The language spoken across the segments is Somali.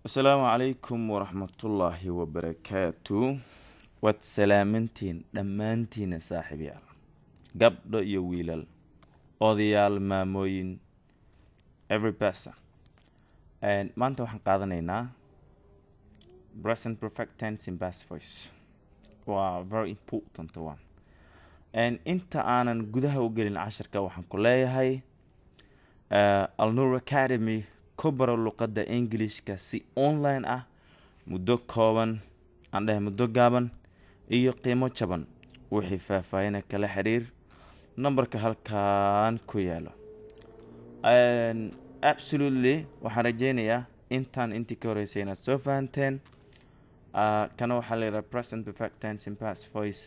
السلام عليكم ورحمة الله وبركاته. واتسلامنتين دمانتين صاحبي قبل يويلل أضيال ماموين every person and maanta waxaan qaadanaynaa present perfect tense in past voice. waa very important one. and inta aanan gudaha u gelin casharka waxaan ku leeyahay Al-Nur Academy ku baro luqadda Englishka si online ah muddo kooban muddo gaaban iyo qiimo jaban. wixii faahfaahin kala xiriir numberka halkaan ku yaalo. Absolutely waxaan rajeynayaa intii ka horeysay inaad soo fahanteen. kana waxaa la yidhaha present perfect tense in past voice.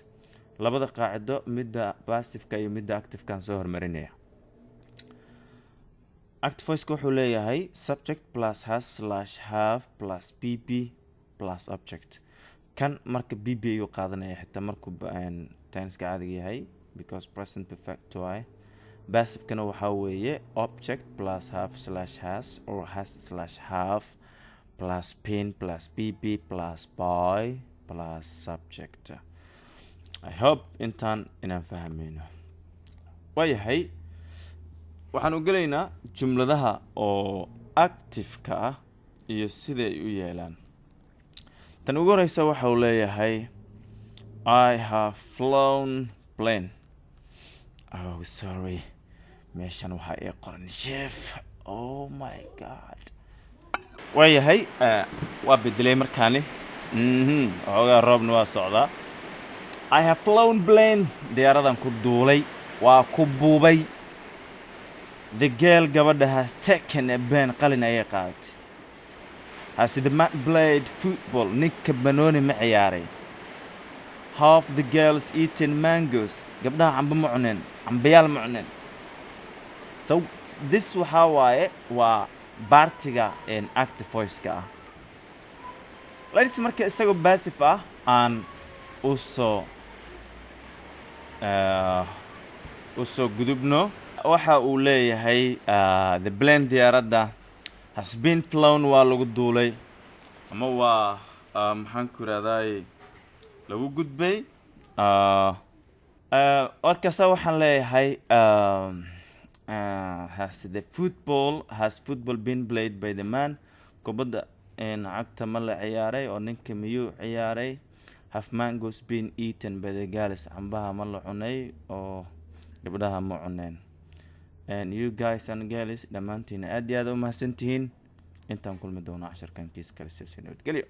labada qaacido midda passive-ka iyo midda active-kan soo hormarinaya. active voice-ka wuxuu leeyahay subject plus has slash have plus pp plus object. kan marka pp ayuu qaadanaya xitaa markuu tense-ka caadiga yahay because present perfect waay. passive-kana waxaa weeye object plus have slash has or has slash have plus pin plus pp plus by plus subject. I hope inaan fahmayno. waayahay waxaan u gelaynaa jumladaha oo active-ka ah iyo sida ay u yeelaan. tan ugu horeysa waxa uu leeyahay I have flown plane. Oh sorry, meeshan waxaa ii qoran chef. Oh my god. waayahay waa bedelay markaani. waxoogaa roobna waa socdaa. I have flown plane. diyaaradan ku duulay waa ku buubay. The girl gabadha has taken a pen. qalin ayay qaadatay. Has the man played football? ninka banooni ma ciyaaray. Half the girls eaten mangoes. gabdhaha cambo ma cuneen, cambayaal ma cuneen. So this waxaa waaye waa baartiga active voice-ka ah. ladies marka isagoo passive ah aan usoo gudubno. waxa uu leeyahay the plane diyaaradda has been flown waa lagu duulay ama waa maxaan ku irahdaay lagu gudbay. warkaasa waxaan leeyahay has football been played by the man. kubadda cagta ma la ciyaaray oo ninka miyuu ciyaaray. have mangoes been eaten by the girls. cambaha ma la cunay oo gabdhaha ma cuneen. and you guys and girls dhammaantiin aad iyo aad u mahadsantihiin. intaan kulmi doono casharkan kiis kale si nabadgelyo.